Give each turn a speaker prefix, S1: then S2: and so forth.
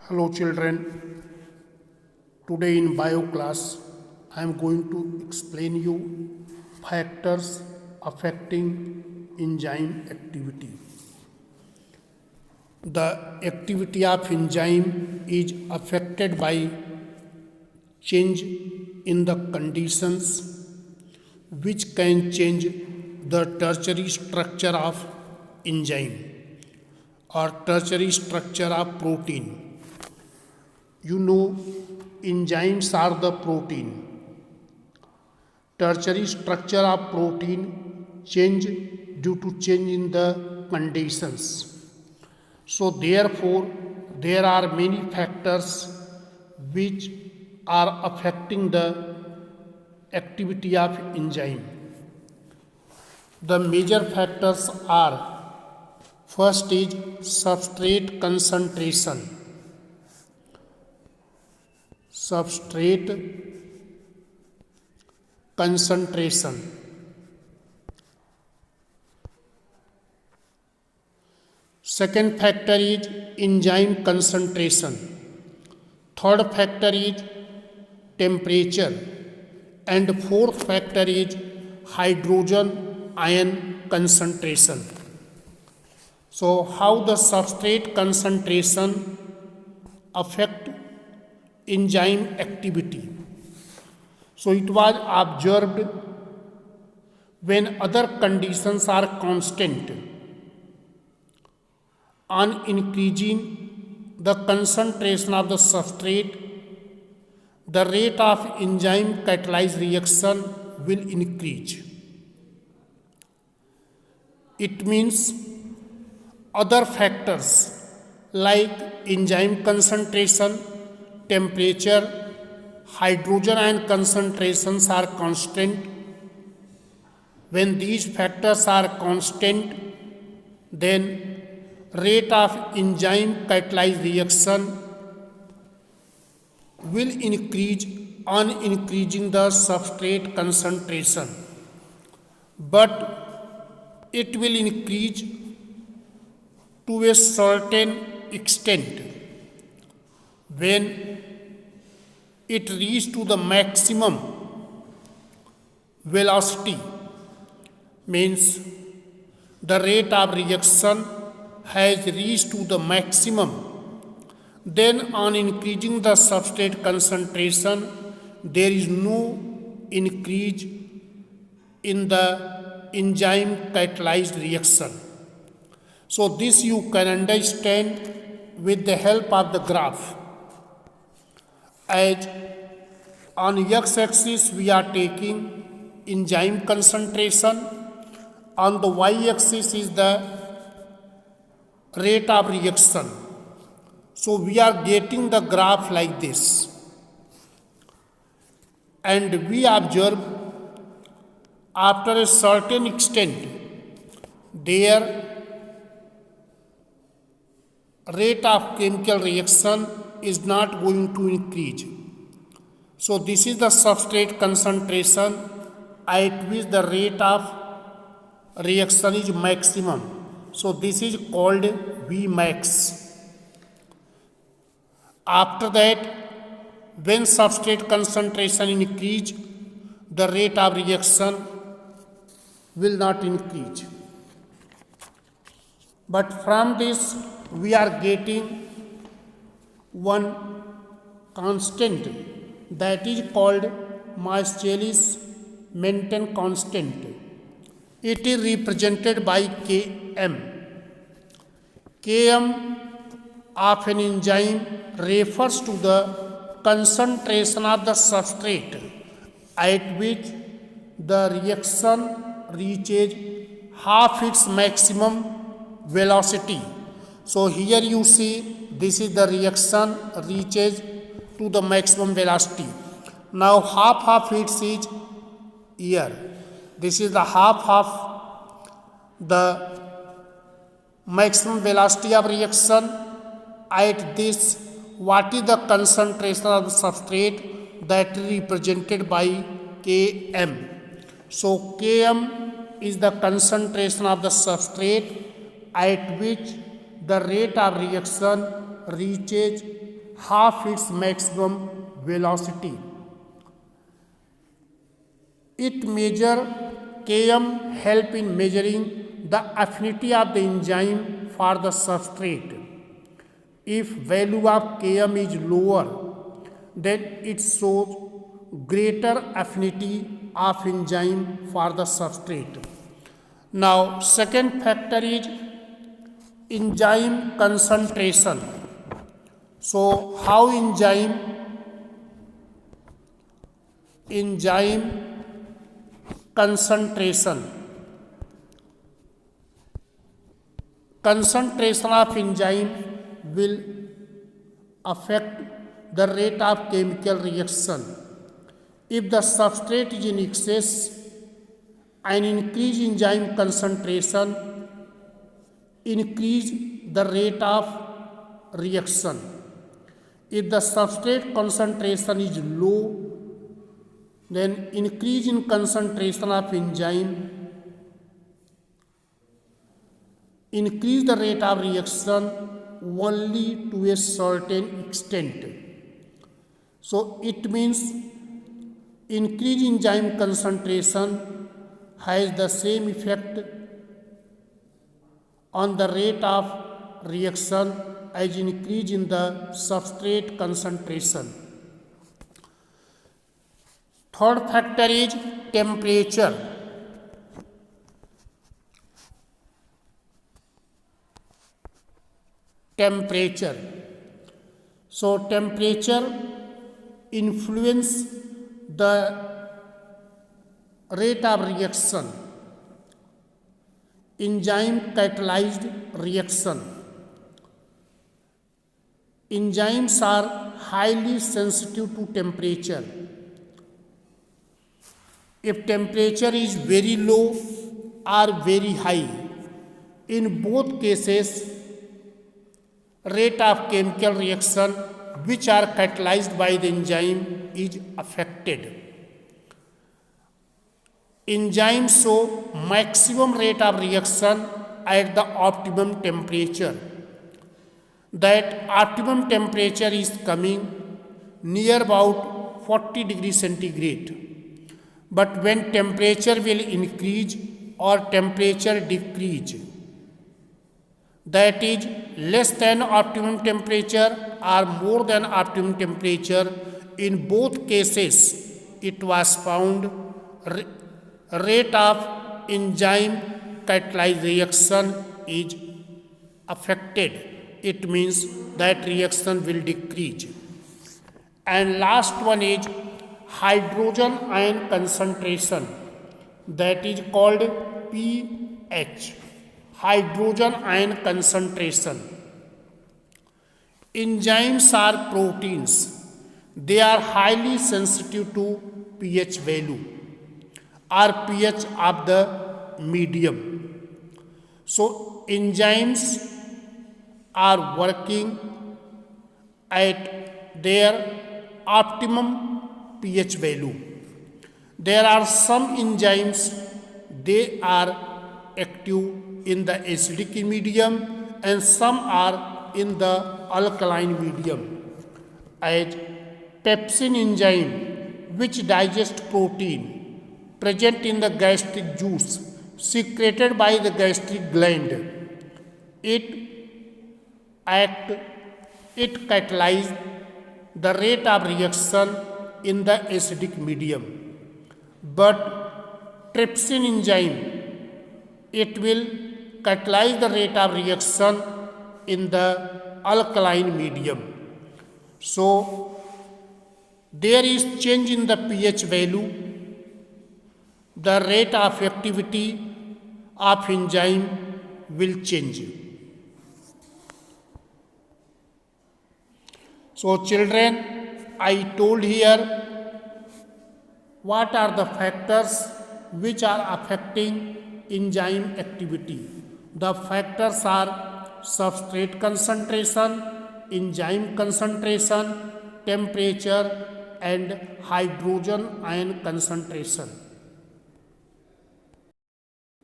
S1: Hello children, today in bio class I am going to explain you factors affecting enzyme activity. The activity of enzyme is affected by change in the conditions which can change the tertiary structure of enzyme or tertiary structure of protein. You know, enzymes are the protein. Tertiary structure of protein change due to change in the conditions. So therefore, there are many factors which are affecting the activity of enzyme. The major factors are: first is substrate concentration. Substrate concentration. Second factor is enzyme concentration. Third factor is temperature. And fourth factor is hydrogen ion concentration. So how the substrate concentration affect enzyme activity? So it was observed when other conditions are constant, on increasing the concentration of the substrate, the rate of enzyme catalyzed reaction will increase. It means other factors like enzyme concentration, temperature, hydrogen ion concentrations are constant. When these factors are constant, then rate of enzyme catalyzed reaction will increase on increasing the substrate concentration, but it will increase to a certain extent. When it reaches to the maximum velocity, means the rate of reaction has reached to the maximum, then on increasing the substrate concentration, there is no increase in the enzyme catalyzed reaction. So this you can understand with the help of the graph. As on x-axis we are taking enzyme concentration, on the y-axis is the rate of reaction. So we are getting the graph like this, and we observe after a certain extent their rate of chemical reaction is not going to increase. So this is the substrate concentration at which the rate of reaction is maximum. So this is called Vmax. After that, when substrate concentration increase, the rate of reaction will not increase. But from this we are getting one constant that is called Marcellus-Menten constant. It is represented by Km. Km of an enzyme refers to the concentration of the substrate at which the reaction reaches half its maximum velocity. So here you see this is the reaction reaches to the maximum velocity. Now half of it is here. This is the half of the maximum velocity of reaction. At this, what is the concentration of the substrate? That is represented by Km. So Km is the concentration of the substrate at which the rate of reaction reaches half its maximum velocity. It measure Km help in measuring the affinity of the enzyme for the substrate. If value of Km is lower, then it shows greater affinity of enzyme for the substrate. Now, second factor is enzyme concentration. So, how enzyme concentration of enzyme will affect the rate of chemical reaction. If the substrate is in excess, an increased enzyme concentration increase the rate of reaction. If the substrate concentration is low, then increase in concentration of enzyme increase the rate of reaction only to a certain extent. So it means increase in enzyme concentration has the same effect on the rate of reaction as increase in the substrate concentration. Third factor is temperature. So temperature influence the rate of reaction. Enzyme catalyzed reaction. Enzymes are highly sensitive to temperature. If temperature is very low or very high, in both cases, rate of chemical reaction which are catalyzed by the enzyme is affected. Enzymes show maximum rate of reaction at the optimum temperature. That optimum temperature is coming near about 40 degrees centigrade. But when temperature will increase or temperature decrease, that is less than optimum temperature or more than optimum temperature, in both cases it was found rate of enzyme catalyzed reaction is affected. It means that reaction will decrease. And last one is hydrogen ion concentration, that is called pH. Hydrogen ion concentration. Enzymes are proteins. They are highly sensitive to pH value or pH of the medium. So enzymes are working at their optimum pH value. There are some enzymes, they are active in the acidic medium and some are in the alkaline medium. As pepsin enzyme, which digests protein present in the gastric juice secreted by the gastric gland, it catalyzes the rate of reaction in the acidic medium. But trypsin enzyme, it will catalyze the rate of reaction in the alkaline medium. So there is change in the pH value, the rate of activity of enzyme will change. So children, I told here what are the factors which are affecting enzyme activity. The factors are substrate concentration, enzyme concentration, temperature and hydrogen ion concentration.